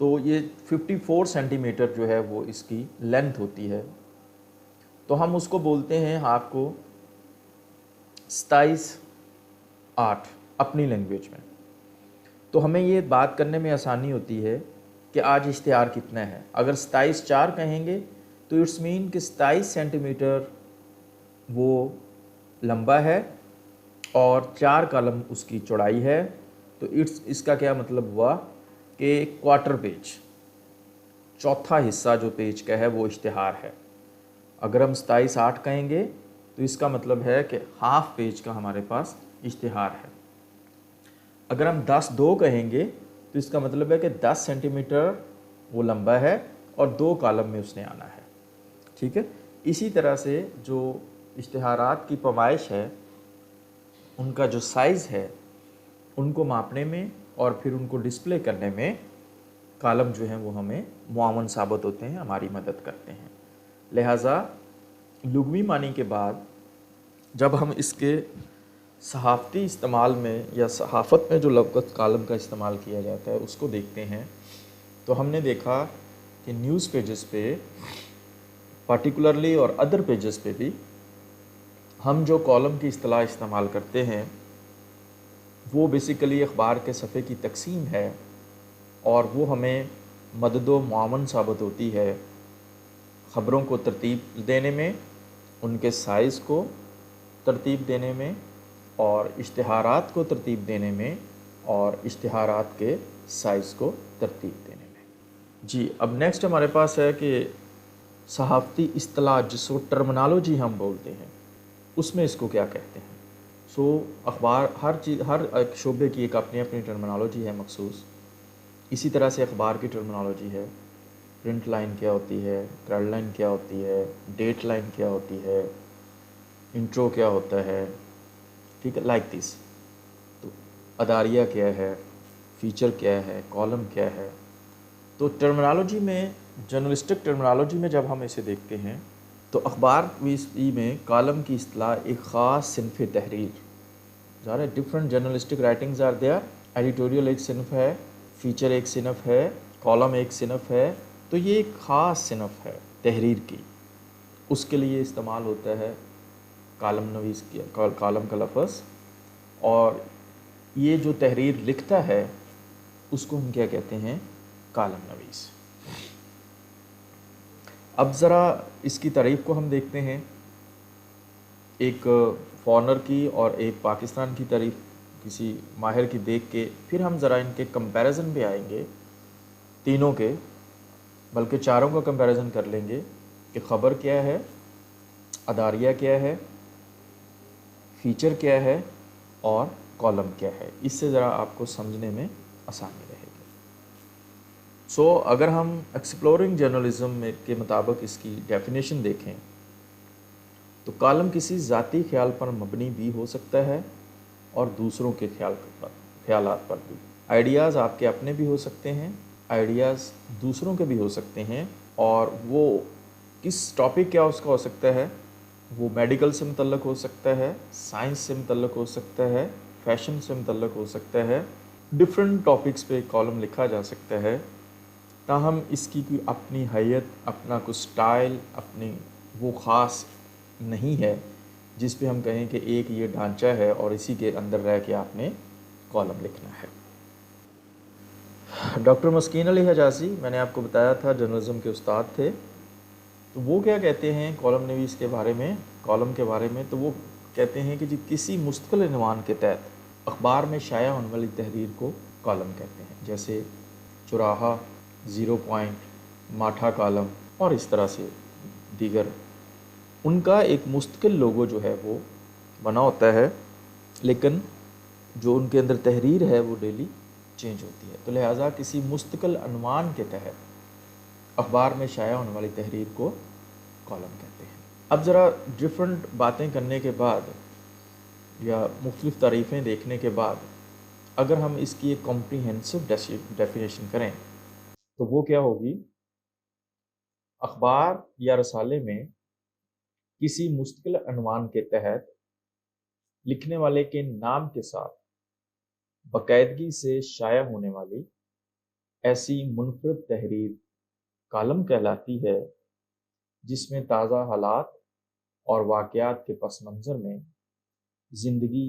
تو یہ 54 centi metre جو ہے وہ اس کی لینتھ ہوتی ہے، تو ہم اس کو بولتے ہیں ہاف کو 27/8 اپنی لینگویج میں۔ تو ہمیں یہ بات کرنے میں آسانی ہوتی ہے کہ آج اشتہار کتنا ہے۔ اگر 27/4 کہیں گے تو اٹس مین کہ 27 سینٹی میٹر وہ لمبا ہے اور 4 کالم اس کی چوڑائی ہے، تو اس کا کیا مطلب ہوا کہ کوارٹر پیج، چوتھا حصہ جو پیج کا ہے وہ اشتہار ہے۔ اگر ہم 27/8 کہیں گے تو اس کا مطلب ہے کہ ہاف پیج کا ہمارے پاس اشتہار ہے۔ اگر ہم 10/2 کہیں گے تو اس کا مطلب ہے کہ 10 سینٹی میٹر وہ لمبا ہے اور 2 کالم میں اس نے آنا ہے، ٹھیک ہے۔ اسی طرح سے جو اشتہارات کی پیمائش ہے، ان کا جو سائز ہے، ان کو ماپنے میں اور پھر ان کو ڈسپلے کرنے میں کالم جو ہیں وہ ہمیں معاون ثابت ہوتے ہیں، ہماری مدد کرتے ہیں۔ لہٰذا لغوی معنی کے بعد جب ہم اس کے صحافتی استعمال میں یا صحافت میں جو لفظ کالم کا استعمال کیا جاتا ہے اس کو دیکھتے ہیں، تو ہم نے دیکھا کہ نیوز پیجز پہ پارٹیکولرلی اور ادر پیجز پہ بھی ہم جو کالم کی اصطلاح استعمال کرتے ہیں وہ بیسیکلی اخبار کے صفحے کی تقسیم ہے، اور وہ ہمیں مدد و معاون ثابت ہوتی ہے خبروں کو ترتیب دینے میں، ان کے سائز کو ترتیب دینے میں، اور اشتہارات کو ترتیب دینے میں، اور اشتہارات کے سائز کو ترتیب دینے میں۔ جی، اب نیکسٹ ہمارے پاس ہے کہ صحافتی اصطلاح جس کو ٹرمنالوجی ہم بولتے ہیں، اس میں اس کو کیا کہتے ہیں۔ اخبار ہر ایک شعبے کی ایک اپنی اپنی ٹرمنالوجی ہے مخصوص۔ اسی طرح سے اخبار کی ٹرمنالوجی ہے، پرنٹ لائن کیا ہوتی ہے، کریڈ لائن کیا ہوتی ہے، ڈیٹ لائن کیا ہوتی ہے، انٹرو کیا ہوتا ہے، ٹھیک ہے، لائک دس۔ تو اداریہ کیا ہے، فیچر کیا ہے، کالم کیا ہے۔ تو ٹرمنالوجی میں، جرنلسٹک ٹرمنالوجی میں جب ہم اسے دیکھتے ہیں تو اخبار میں کالم کی اصطلاح ایک خاص صنف تحریر، ظاہر ہے different journalistic writings are there, editorial ایک صنف ہے، فیچر ایک صنف ہے، کالم ایک صنف ہے، تو یہ ایک خاص صنف ہے تحریر کی، اس کے لیے استعمال ہوتا ہے کالم نویس کی، کالم کا لفظ، اور یہ جو تحریر لکھتا ہے اس کو ہم کیا کہتے ہیں، کالم نویس۔ اب ذرا اس کی تعریف کو ہم دیکھتے ہیں، ایک فارنر کی اور ایک پاکستان کی تعریف کسی ماہر کی دیکھ کے پھر ہم ذرا ان کے کمپیریزن پہ آئیں گے، تینوں کے، بلکہ چاروں کا کمپیریزن کر لیں گے کہ خبر کیا ہے، اداریہ کیا ہے، فیچر کیا ہے، اور کالم کیا ہے۔ اس سے ذرا آپ کو سمجھنے میں آسانی رہے گی۔ اگر ہم ایکسپلورنگ جرنلزم کے مطابق اس کی ڈیفینیشن دیکھیں تو کالم کسی ذاتی خیال پر مبنی بھی ہو سکتا ہے اور دوسروں کے خیالات پر بھی۔ آئیڈیاز آپ کے اپنے بھی ہو سکتے ہیں، آئیڈیاز دوسروں کے بھی ہو سکتے ہیں، اور وہ کس ٹاپک کیا اس کا ہو سکتا ہے، وہ میڈیکل سے متعلق ہو سکتا ہے، سائنس سے متعلق ہو سکتا ہے، فیشن سے متعلق ہو سکتا ہے، ڈفرینٹ ٹاپکس پہ کالم لکھا جا سکتا ہے، تاہم اس کی کوئی اپنی حیت، اپنا کوئی سٹائل، اپنی وہ خاص نہیں ہے جس پہ ہم کہیں کہ ایک یہ ڈھانچہ ہے اور اسی کے اندر رہ کے آپ نے کالم لکھنا ہے۔ ڈاکٹر مسکین علی حجازی، میں نے آپ کو بتایا تھا جرنلزم کے استاد تھے، تو وہ کیا کہتے ہیں کالم نویس کے بارے میں، کالم کے بارے میں، تو وہ کہتے ہیں کہ جی کسی مستقل عنوان کے تحت اخبار میں شائع ہونے والی تحریر کو کالم کہتے ہیں، جیسے چراہا، 0 پوائنٹ، ماٹھا کالم، اور اس طرح سے دیگر۔ ان کا ایک مستقل لوگو جو ہے وہ بنا ہوتا ہے، لیکن جو ان کے اندر تحریر ہے وہ ڈیلی چینج ہوتی ہے، تو لہٰذا کسی مستقل عنوان کے تحت اخبار میں شائع ہونے والی تحریر کو کالم کہتے ہیں۔ اب ذرا ڈفرینٹ باتیں کرنے کے بعد یا مختلف تعریفیں دیکھنے کے بعد اگر ہم اس کی ایک کمپریہنسو ڈیفینیشن کریں تو وہ کیا ہوگی، اخبار یا رسالے میں کسی مستقل عنوان کے تحت لکھنے والے کے نام کے ساتھ باقاعدگی سے شائع ہونے والی ایسی منفرد تحریر کالم کہلاتی ہے جس میں تازہ حالات اور واقعات کے پس منظر میں زندگی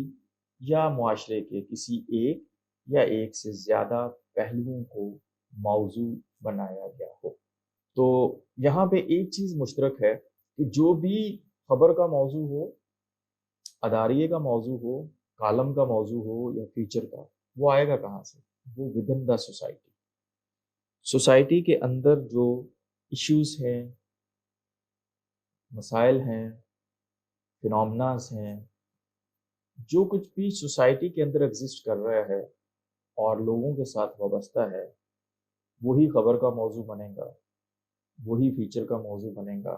یا معاشرے کے کسی ایک یا ایک سے زیادہ پہلوؤں کو موضوع بنایا گیا ہو۔ تو یہاں پہ ایک چیز مشترک ہے کہ جو بھی خبر کا موضوع ہو، اداریے کا موضوع ہو، کالم کا موضوع ہو یا فیچر کا، وہ آئے گا کہاں سے؟ وہ ودن دا سوسائٹی، سوسائٹی کے اندر جو ایشوز ہیں، مسائل ہیں، فینومناز ہیں، جو کچھ بھی سوسائٹی کے اندر ایگزسٹ کر رہا ہے اور لوگوں کے ساتھ وابستہ ہے، وہی خبر کا موضوع بنے گا، وہی فیچر کا موضوع بنے گا،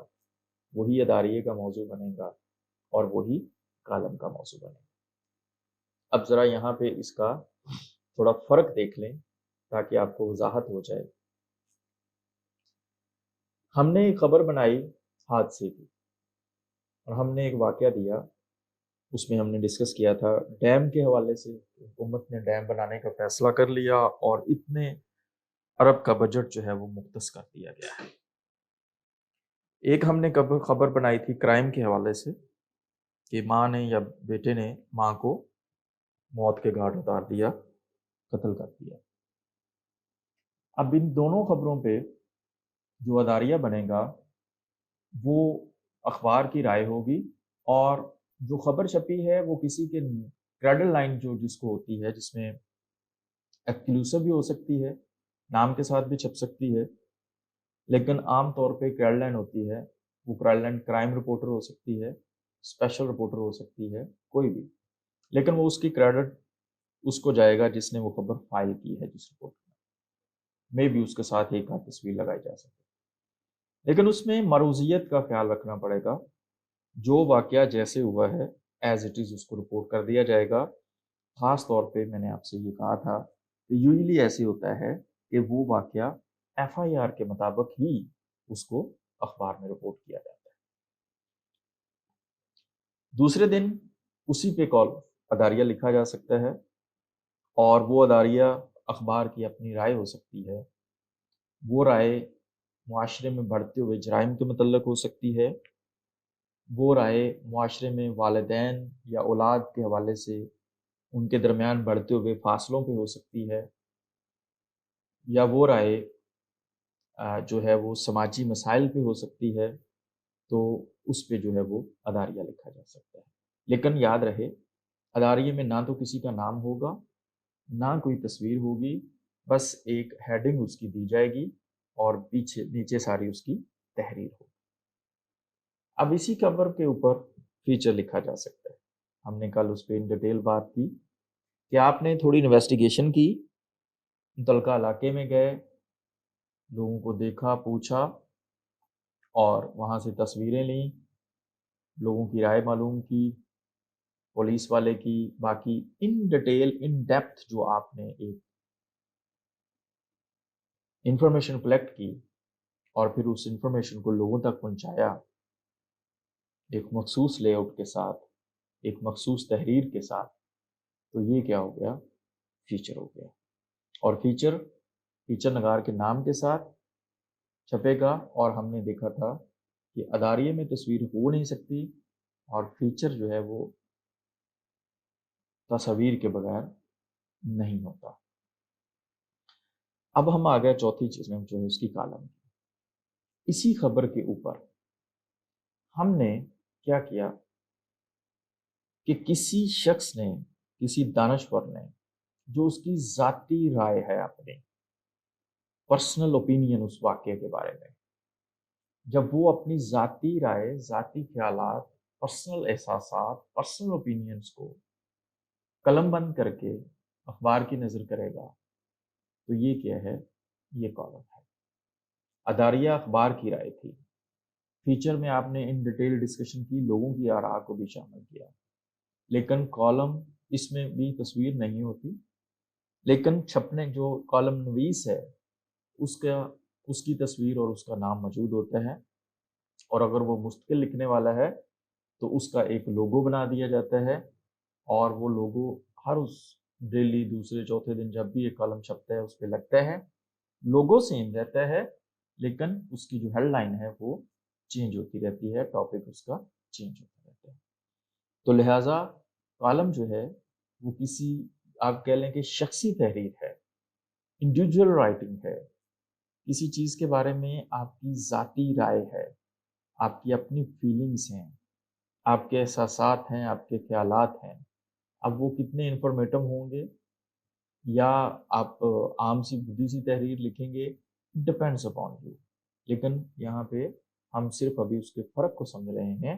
وہی اداریے کا موضوع بنے گا اور وہی کالم کا موضوع بنے گا۔ اب ذرا یہاں پہ اس کا تھوڑا فرق دیکھ لیں تاکہ آپ کو وضاحت ہو جائے۔ ہم نے ایک خبر بنائی حادثے کی اور ہم نے ایک واقعہ دیا، اس میں ہم نے ڈسکس کیا تھا ڈیم کے حوالے سے، حکومت نے ڈیم بنانے کا فیصلہ کر لیا اور اتنے ارب کا بجٹ جو ہے وہ مختص کر دیا گیا ہے۔ ایک ہم نے خبر بنائی تھی کرائم کے حوالے سے کہ ماں نے یا بیٹے نے ماں کو موت کے گھاٹ اتار دیا، قتل کر دیا۔ اب ان دونوں خبروں پہ جو اداریہ بنے گا وہ اخبار کی رائے ہوگی، اور جو خبر چھپی ہے وہ کسی کے کریڈل لائن جو جس کو ہوتی ہے، جس میں ایکسکلوسیو بھی ہو سکتی ہے، نام کے ساتھ بھی چھپ سکتی ہے، لیکن عام طور پہ کریڈل لائن ہوتی ہے، وہ کریڈل لائن کرائم رپورٹر ہو سکتی ہے، اسپیشل رپورٹر ہو سکتی ہے، کوئی بھی، لیکن وہ اس کی کریڈٹ اس کو جائے گا جس نے وہ خبر فائل کی ہے جس رپورٹ میں بھی اس کے ساتھ ایک آدھ تصویر لگائی جا سکتی ہے، لیکن اس میں مروزیت کا خیال رکھنا پڑے گا۔ جو واقعہ جیسے ہوا ہے ایز اٹ از اس کو رپورٹ کر دیا جائے گا۔ خاص طور پہ میں نے آپ سے یہ کہا تھا کہ یوزلی ایسے ہوتا ہے کہ وہ واقعہ ایف آئی آر کے مطابق ہی اس کو اخبار میں رپورٹ کیا جاتا ہے۔ دوسرے دن اسی پہ اداریہ لکھا جا سکتا ہے اور وہ اداریہ اخبار کی اپنی رائے ہو سکتی ہے۔ وہ رائے معاشرے میں بڑھتے ہوئے جرائم کے متعلق ہو سکتی ہے، وہ رائے معاشرے میں والدین یا اولاد کے حوالے سے ان کے درمیان بڑھتے ہوئے فاصلوں پہ ہو سکتی ہے، یا وہ رائے جو ہے وہ سماجی مسائل پہ ہو سکتی ہے، تو اس پہ جو ہے وہ اداریہ لکھا جا سکتا ہے۔ لیکن یاد رہے اداریے میں نہ تو کسی کا نام ہوگا، نہ کوئی تصویر ہوگی، بس ایک ہیڈنگ اس کی دی جائے گی اور نیچے ساری اس کی تحریر ہوگی۔ اب اسی خبر کے اوپر فیچر لکھا جا سکتا ہے۔ ہم نے کل اس پہ ان ڈیٹیل بات کی کہ آپ نے تھوڑی انویسٹیگیشن کی، متعلقہ علاقے میں گئے، لوگوں کو دیکھا، پوچھا اور وہاں سے تصویریں لیں، لوگوں کی رائے معلوم کی، پولیس والے کی، باقی ان ڈیٹیل ان ڈیپتھ جو آپ نے ایک انفارمیشن کلیکٹ کی اور پھر اس انفارمیشن کو لوگوں تک پہنچایا ایک مخصوص لے آؤٹ کے ساتھ، ایک مخصوص تحریر کے ساتھ، تو یہ کیا ہو گیا؟ فیچر ہو گیا۔ اور فیچر نگار کے نام کے ساتھ چھپے گا، اور ہم نے دیکھا تھا کہ اداریے میں تصویر ہو نہیں سکتی اور فیچر جو ہے وہ تصویر کے بغیر نہیں ہوتا۔ اب ہم آ گئے چوتھی چیز میں جو ہے اس کی کالم۔ اسی خبر کے اوپر ہم نے کیا کیا کہ کسی شخص نے، کسی دانشور نے، جو اس کی ذاتی رائے ہے، اپنی پرسنل اوپینین اس واقعے کے بارے میں، جب وہ اپنی ذاتی رائے، ذاتی خیالات، پرسنل احساسات، پرسنل اوپینینز کو قلم بند کر کے اخبار کی نظر کرے گا، تو یہ کیا ہے؟ یہ کالم ہے۔ اداریہ اخبار کی رائے تھی، فیچر میں آپ نے ان ڈیٹیل ڈسکشن کی، لوگوں کی آراء کو بھی شامل کیا، لیکن کالم اس میں بھی تصویر نہیں ہوتی، لیکن چھپنے جو کالم نویس ہے اس کی تصویر اور اس کا نام موجود ہوتا ہے، اور اگر وہ مستقل لکھنے والا ہے تو اس کا ایک لوگو بنا دیا جاتا ہے، اور وہ لوگو ہر اس ڈیلی دوسرے چوتھے دن جب بھی ایک کالم چھپتا ہے اس پہ لگتا ہے، لوگو سیم رہتا ہے لیکن اس کی جو ہیڈ لائن ہے وہ چینج ہوتی رہتی ہے، ٹاپک اس کا چینج ہوتا رہتا ہے. تو لہٰذا کالم جو ہے وہ کسی آپ کہہ لیں کہ شخصی تحریر ہے، انڈیویجول رائٹنگ ہے، کسی چیز کے بارے میں آپ کی ذاتی رائے ہے، آپ کی اپنی فیلنگس ہیں، آپ کے احساسات ہیں، آپ کے خیالات ہیں. اب وہ کتنے انفارمیٹو ہوں گے یا آپ عام سی بدھی سی تحریر لکھیں گے، ڈپینڈس اپون یو. لیکن یہاں پہ ہم صرف ابھی اس کے فرق کو سمجھ رہے ہیں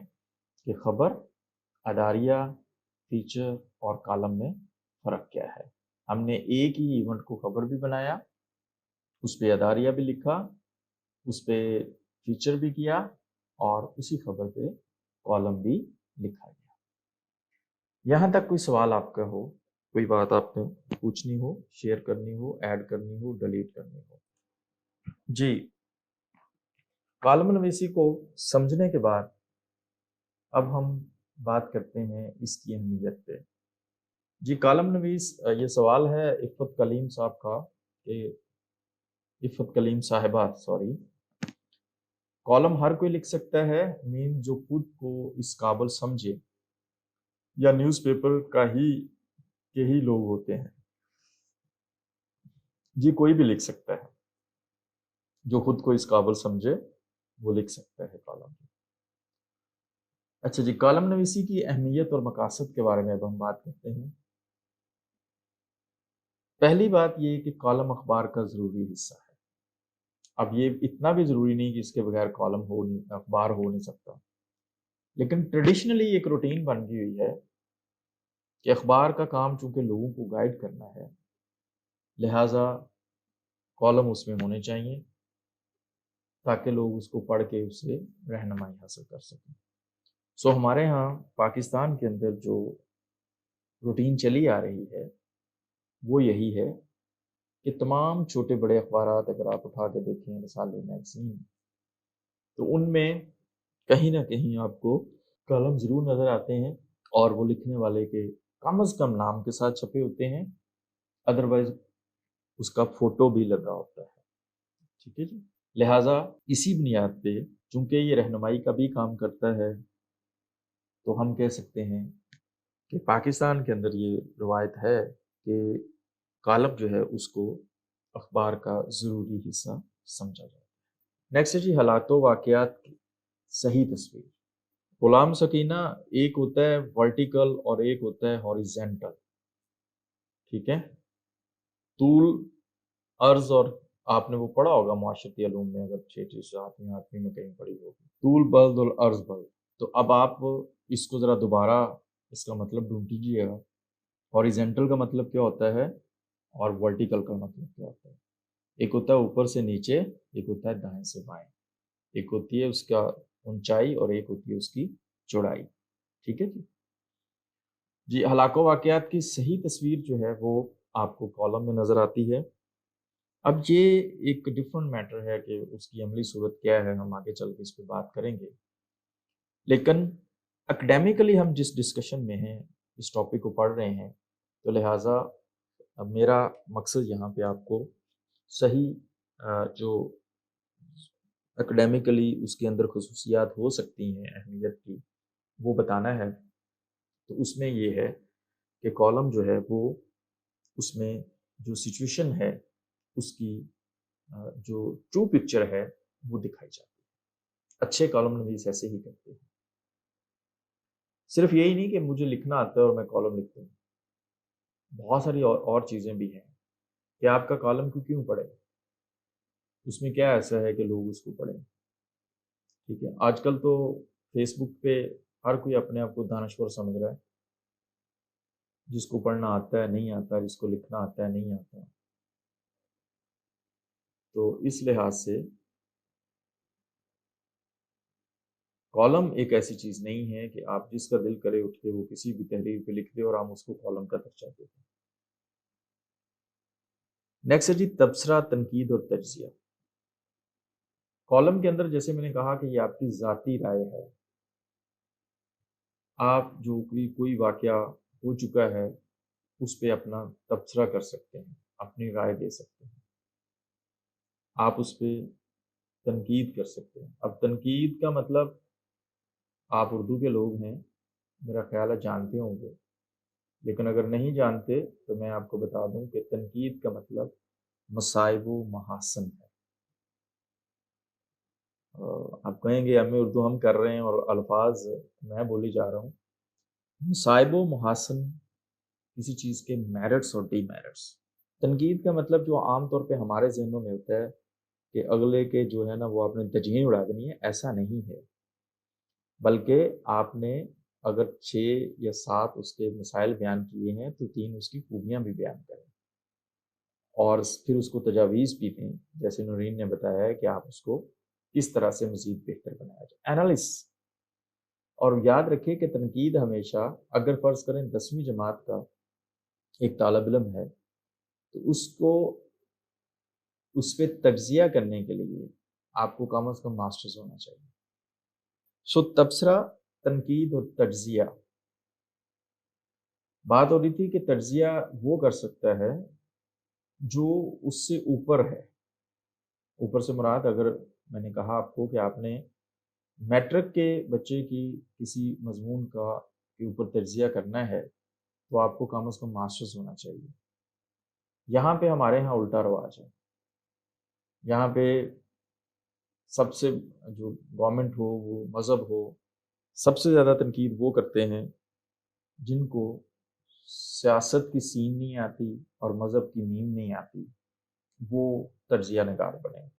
کہ خبر، اداریہ، فیچر اور کالم میں فرق کیا ہے. ہم نے ایک ہی ایونٹ کو خبر بھی بنایا، اس پہ اداریہ بھی لکھا، اس پہ فیچر بھی کیا اور اسی خبر پہ کالم بھی لکھا گیا. یہاں تک کوئی سوال آپ کا ہو، کوئی بات آپ نے پوچھنی ہو، شیئر کرنی ہو، ایڈ کرنی ہو، ڈیلیٹ کرنی ہو؟ جی، کالم نویسی کو سمجھنے کے بعد اب ہم بات کرتے ہیں اس کی اہمیت پہ. جی، کالم نویس، یہ سوال ہے عفت کلیم صاحب کا کہ عفت کلیم صاحبہ سوری، کالم ہر کوئی لکھ سکتا ہے مین جو خود کو اس قابل سمجھے یا نیوز پیپر کا ہی کے ہی لوگ ہوتے ہیں؟ جی، کوئی بھی لکھ سکتا ہے جو خود کو اس قابل سمجھے وہ لکھ سکتا ہے کالم. اچھا جی، کالم نویسی کی اہمیت اور مقاصد کے بارے میں اب ہم بات کرتے ہیں. پہلی بات یہ کہ کالم اخبار کا ضروری حصہ ہے. اب یہ اتنا بھی ضروری نہیں کہ اس کے بغیر کالم ہو نہیں، اخبار ہو نہیں سکتا، لیکن ٹریڈیشنلی ایک روٹین بن گئی ہوئی ہے کہ اخبار کا کام چونکہ لوگوں کو گائیڈ کرنا ہے، لہٰذا کالم اس میں ہونے چاہیے تاکہ لوگ اس کو پڑھ کے اس سے رہنمائی حاصل کر سکیں. سو ہمارے ہاں پاکستان کے اندر جو روٹین چلی آ رہی ہے وہ یہی ہے کہ تمام چھوٹے بڑے اخبارات اگر آپ اٹھا کے دیکھیں، رسالے، میگزین، تو ان میں کہیں نہ کہیں آپ کو کالم ضرور نظر آتے ہیں اور وہ لکھنے والے کے کم از کم نام کے ساتھ چھپے ہوتے ہیں، ادروائز اس کا فوٹو بھی لگا ہوتا ہے. ٹھیک ہے جی، لہٰذا اسی بنیاد پہ چونکہ یہ رہنمائی کا بھی کام کرتا ہے تو ہم کہہ سکتے ہیں کہ پاکستان کے اندر یہ روایت ہے کہ کالم جو ہے اس کو اخبار کا ضروری حصہ سمجھا جاتا ہے. نیکسٹ جی، حالات و واقعات کی صحیح تصویر. غلام سکینہ، ایک ہوتا ہے ورٹیکل اور ایک ہوتا ہے ہاریزنٹل. ٹھیک ہے، طول، عرض، اور آپ نے وہ پڑھا ہوگا معاشرتی علوم میں، اگر 6 میں کہیں پڑھی ہوگی، طول بلد اور عرض بلد. تو اب آپ اس کو ذرا دوبارہ اس کا مطلب ڈھونڈ لیجیے گا. ہاریزنٹل کا مطلب کیا ہوتا ہے اور ورٹیکل کا مطلب کیا ہوتا ہے؟ ایک ہوتا ہے اوپر سے نیچے، ایک ہوتا ہے دائیں سے بائیں، ایک ہوتی ہے اس کا اونچائی اور ایک ہوتی ہے اس کی چوڑائی. ٹھیک ہے جی. جی، حالات و واقعات کی صحیح تصویر جو ہے وہ آپ کو کالم میں نظر آتی ہے. اب یہ ایک ڈفرنٹ میٹر ہے کہ اس کی عملی صورت کیا ہے، ہم آگے چل کے اس پہ بات کریں گے. لیکن اکیڈیمکلی ہم جس ڈسکشن میں ہیں، اس ٹاپک کو پڑھ رہے ہیں، تو لہٰذا اب میرا مقصد یہاں پہ آپ کو صحیح جو اکیڈیمکلی اس کے اندر خصوصیات ہو سکتی ہیں اہمیت کی، وہ بتانا ہے. تو اس میں یہ ہے کہ کالم جو ہے وہ اس میں جو سچویشن ہے اس کی جو ٹرو پکچر ہے وہ دکھائی جاتی ہے. اچھے کالم نویس ایسے ہی کرتے ہیں. صرف یہی نہیں کہ مجھے لکھنا آتا ہے اور میں کالم لکھتا ہوں، بہت ساری اور چیزیں بھی ہیں کہ آپ کا کالم کیوں پڑھے، اس میں کیا ایسا ہے کہ لوگ اس کو پڑھیں. ٹھیک ہے، آج کل تو فیس بک پہ ہر کوئی اپنے آپ کو دانشور سمجھ رہا ہے، جس کو پڑھنا آتا ہے نہیں آتا، جس کو لکھنا آتا ہے نہیں آتا. تو اس لحاظ سے کالم ایک ایسی چیز نہیں ہے کہ آپ جس کا دل کرے اٹھ کے وہ کسی بھی تحریر پہ لکھ دے اور ہم اس کو کالم کا درجہ دے دیں. نیکسٹ ہے جی، تبصرہ، تنقید اور تجزیہ. کالم کے اندر جیسے میں نے کہا کہ یہ آپ کی ذاتی رائے ہے. آپ جو کوئی واقعہ ہو چکا ہے اس پہ اپنا تبصرہ کر سکتے ہیں، اپنی رائے دے سکتے ہیں. آپ اس پہ تنقید کر سکتے ہیں۔ اب تنقید کا مطلب آپ اردو کے لوگ ہیں، میرا خیال ہے جانتے ہوں گے، لیکن اگر نہیں جانتے تو میں آپ کو بتا دوں کہ تنقید کا مطلب مصائب و محاسن ہے۔ آپ کہیں گے ہمیں اردو ہم کر رہے ہیں اور الفاظ میں بولی جا رہا ہوں۔ مصائب و محاسن کسی چیز کے میرٹس اور ڈی میرٹس۔ تنقید کا مطلب جو عام طور پہ ہمارے ذہنوں میں ہوتا ہے کہ اگلے کے جو ہے نا وہ آپ نے تجھیں اڑا دینی ہے، ایسا نہیں ہے، بلکہ آپ نے اگر 6 یا 7 اس کے مسائل بیان کیے ہیں تو 3 اس کی خوبیاں بھی بیان کریں، اور پھر اس کو تجاویز بھی دیں، جیسے نورین نے بتایا ہے کہ آپ اس کو کس طرح سے مزید بہتر بنایا جائے، اینالس۔ اور یاد رکھیں کہ تنقید ہمیشہ، اگر فرض کریں 10ویں جماعت کا ایک طالب علم ہے تو اس کو اس پہ تجزیہ کرنے کے لیے آپ کو کم از کم ماسٹرز ہونا چاہیے۔ سو تبصرہ، تنقید اور تجزیہ، بات ہو رہی تھی کہ تجزیہ وہ کر سکتا ہے جو اس سے اوپر ہے۔ اوپر سے مراد، اگر میں نے کہا آپ کو کہ آپ نے میٹرک کے بچے کی کسی مضمون کا کے اوپر تجزیہ کرنا ہے تو آپ کو کم از کم ماسٹرز ہونا چاہیے۔ یہاں پہ ہمارے ہاں الٹا رواج ہے، یہاں پہ سب سے جو گورنمنٹ ہو، وہ مذہب ہو، سب سے زیادہ تنقید وہ کرتے ہیں جن کو سیاست کی سین نہیں آتی اور مذہب کی میم نہیں آتی، وہ تجزیہ نگار بنے۔